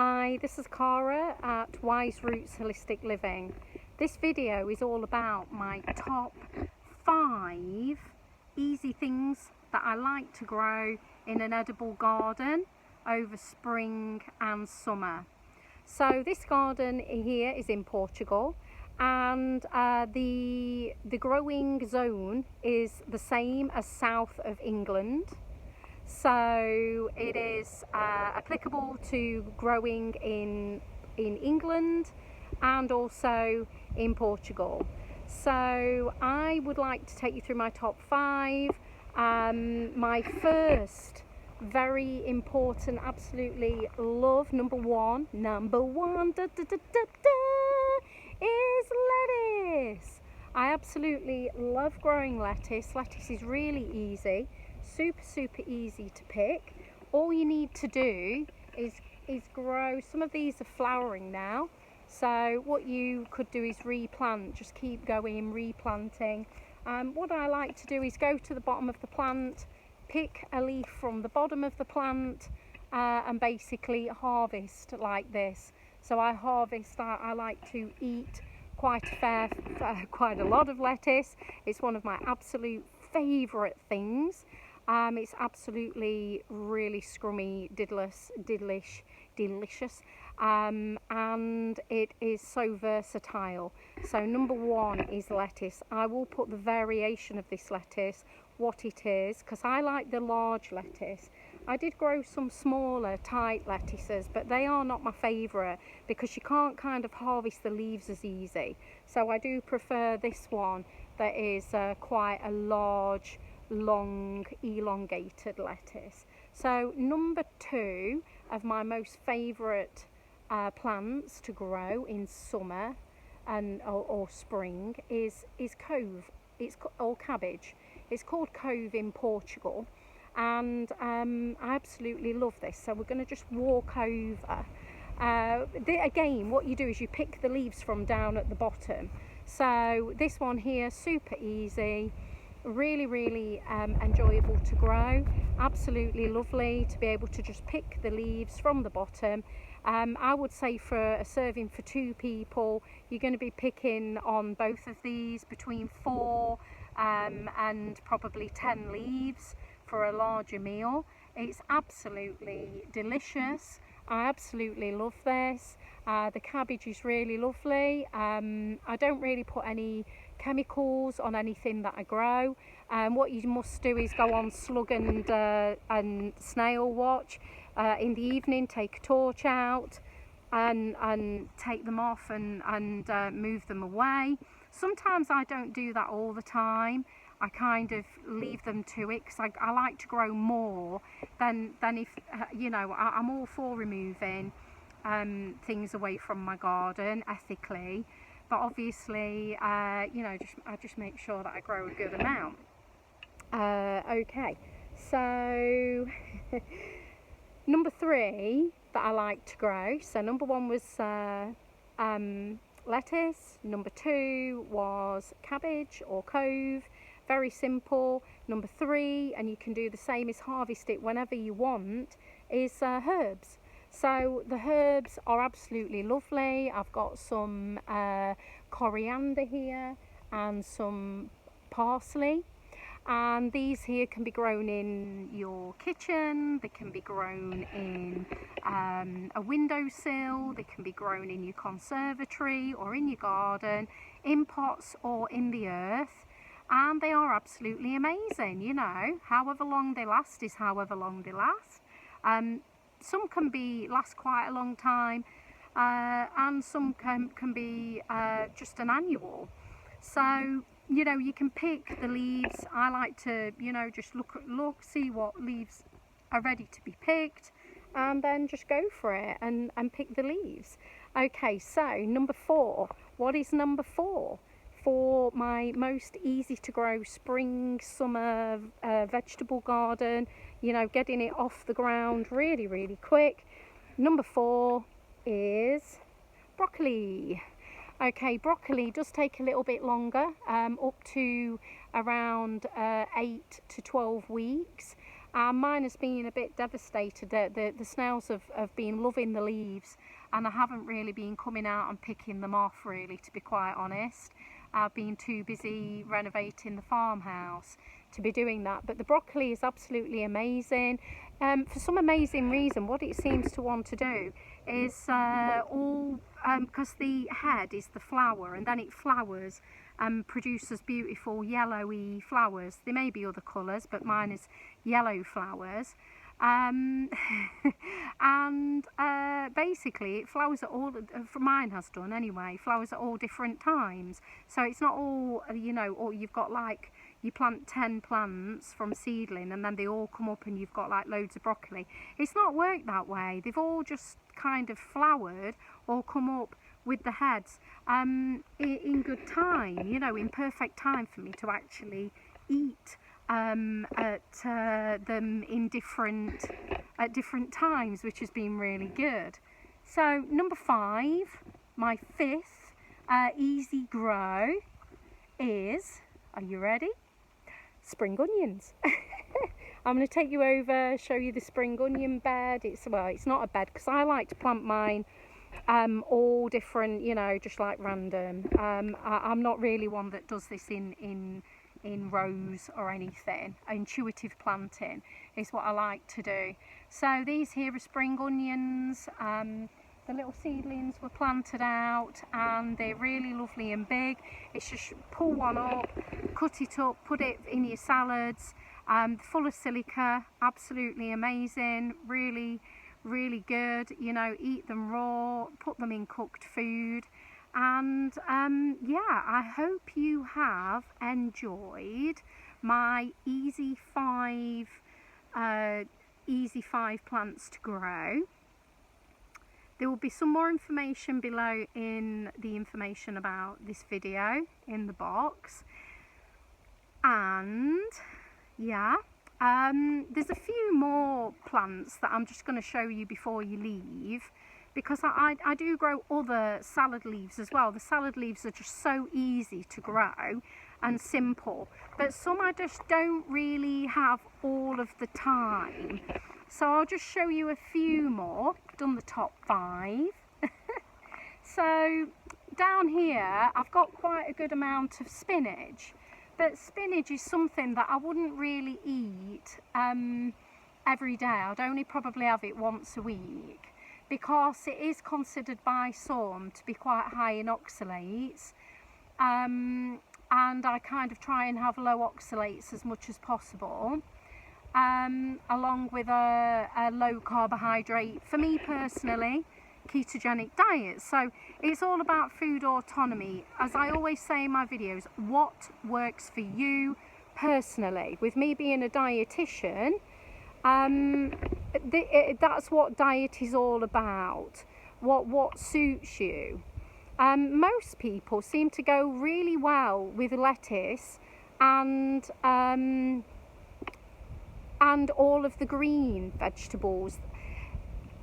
Hi, this is Cara at Wise Roots Holistic Living. This video is all about my top 5 easy things that I like to grow in an edible garden over spring and summer. So this garden here is in Portugal, and the growing zone is the same as south of England. So it is applicable to growing in England and also in Portugal. So I would like to take you through my top 5. My first very important, absolutely love, number one is lettuce. I absolutely love growing lettuce. Lettuce is really easy. Super easy to pick. All you need to do is grow. Some of these are flowering now, so what you could do is replant. Just keep going, replanting. What I like to do is go to the bottom of the plant, pick a leaf from the bottom of the plant, and basically harvest like this. So I harvest. I like to eat quite a lot of lettuce. It's one of my absolute favourite things. It's absolutely really scrummy, delicious, and it is so versatile. So number one is lettuce. I will put the variation of this lettuce, what it is, because I like the large lettuce. I did grow some smaller tight lettuces, but they are not my favourite because you can't kind of harvest the leaves as easy. So I do prefer this one that is quite a large, long, elongated lettuce. So number 2 of my most favourite plants to grow in summer and or spring is COUVE. Or cabbage. It's called COUVE in Portugal, and I absolutely love this. So we're going to just walk over. Again, what you do is you pick the leaves from down at the bottom. So this one here, super easy, really enjoyable to grow. Absolutely lovely to be able to just pick the leaves from the bottom. I would say for a serving for 2 people, you're going to be picking on both of these between 4 and probably 10 leaves for a larger meal. It's absolutely delicious. I absolutely love this. The cabbage is really lovely. I don't really put any chemicals on anything that I grow. What you must do is go on slug and snail watch in the evening. Take a torch out and take them off and move them away. Sometimes I don't do that all the time. I kind of leave them to it because I like to grow more than if you know. I'm all for removing things away from my garden ethically, but obviously you know, I just make sure that I grow a good amount. Okay, so number 3 that I like to grow. So number 1 was lettuce. Number 2 was cabbage or COUVE. Very simple. Number 3, and you can do the same, is harvest it whenever you want, is herbs. So the herbs are absolutely lovely. I've got some coriander here and some parsley, and these here can be grown in your kitchen. They can be grown in a windowsill. They can be grown in your conservatory or in your garden, in pots or in the earth. And they are absolutely amazing. You know, however long they last is however long they last. Some can last quite a long time, and some can be just an annual. So you know, you can pick the leaves. I like to, you know, just look, see what leaves are ready to be picked, and then just go for it and pick the leaves. Okay, so number 4. What is number 4? For my most easy to grow spring, summer vegetable garden, you know, getting it off the ground really quick. Number 4 is broccoli. Okay, broccoli does take a little bit longer, up to around 8 to 12 weeks. Mine has been a bit devastated. The snails have been loving the leaves, and I haven't really been coming out and picking them off, really, to be quite honest. I've been too busy renovating the farmhouse to be doing that. But the broccoli is absolutely amazing. For some amazing reason, what it seems to want to do is because the head is the flower, and then it flowers and produces beautiful yellowy flowers. There may be other colours, but mine is yellow flowers. Basically it flowers at all, mine has done anyway, flowers at all different times. So it's not all, you know, or you've got like, you plant 10 plants from seedling and then they all come up and you've got like loads of broccoli. It's not worked that way. They've all just kind of flowered or come up with the heads in good time, you know, in perfect time for me to actually eat them at different times, which has been really good. So number 5, my 5th easy grow is, are you ready? Spring onions. I'm going to take you over, show you the spring onion bed. It's not a bed because I like to plant mine all different, you know, just like random. I'm not really one that does this in rows or anything. Intuitive planting is what I like to do. So these here are spring onions. The little seedlings were planted out and they're really lovely and big. It's just pull one up, cut it up, put it in your salads. Full of silica, absolutely amazing, really good. You know, eat them raw, put them in cooked food. And yeah, I hope you have enjoyed my easy 5 plants to grow. There will be some more information below in the information about this video in the box. And yeah, there's a few more plants that I'm just going to show you before you leave, because I do grow other salad leaves as well. The salad leaves are just so easy to grow and simple, but some I just don't really have all of the time. So I'll just show you a few more. I've done the top 5. So down here I've got quite a good amount of spinach, but spinach is something that I wouldn't really eat every day. I'd only probably have it once a week, because it is considered by some to be quite high in oxalates, and I kind of try and have low oxalates as much as possible, along with a low carbohydrate, for me personally, ketogenic diet. So it's all about food autonomy. As I always say in my videos, what works for you personally. With me being a dietitian, that's what diet is all about. What suits you. Most people seem to go really well with lettuce and all of the green vegetables.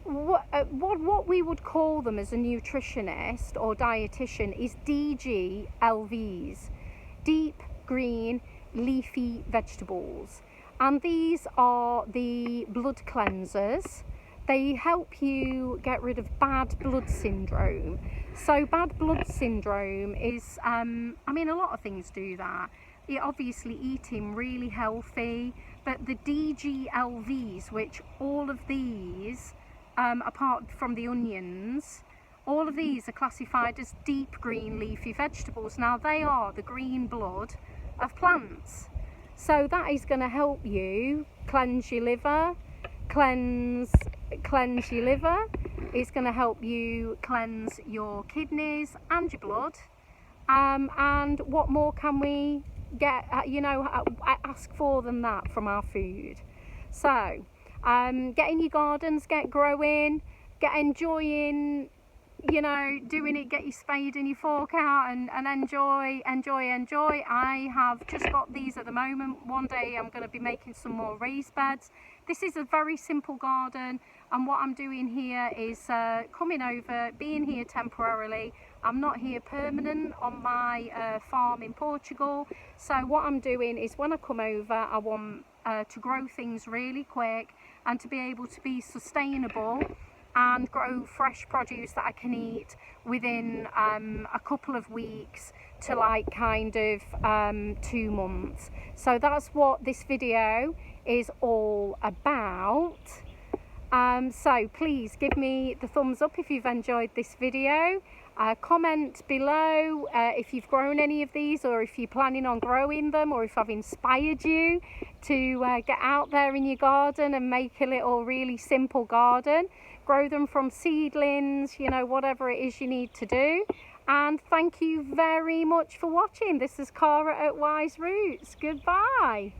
What we would call them as a nutritionist or dietitian is DGLVs, deep green leafy vegetables. And these are the blood cleansers. They help you get rid of bad blood syndrome. So bad blood syndrome is, I mean, a lot of things do that. Obviously eating really healthy, but the DGLVs, which all of these, apart from the onions, all of these are classified as deep green leafy vegetables. Now they are the green blood of plants. So that is going to help you cleanse your liver, cleanse your liver. It's going to help you cleanse your kidneys and your blood. And what more can we get, you know, ask for than that from our food? So get in your gardens, get growing, get enjoying, you know, doing it, get your spade and your fork out and enjoy. I have just got these at the moment. One day I'm going to be making some more raised beds. This is a very simple garden, and what I'm doing here is coming over, being here temporarily. I'm not here permanent on my farm in Portugal. So what I'm doing is when I come over, I want to grow things really quick and to be able to be sustainable and grow fresh produce that I can eat within a couple of weeks to like kind of 2 months. So that's what this video is all about. So please give me the thumbs up if you've enjoyed this video. Comment below if you've grown any of these, or if you're planning on growing them, or if I've inspired you to get out there in your garden and make a little really simple garden. Grow them from seedlings, you know, whatever it is you need to do. And thank you very much for watching. This is Cara at Wise Roots. Goodbye.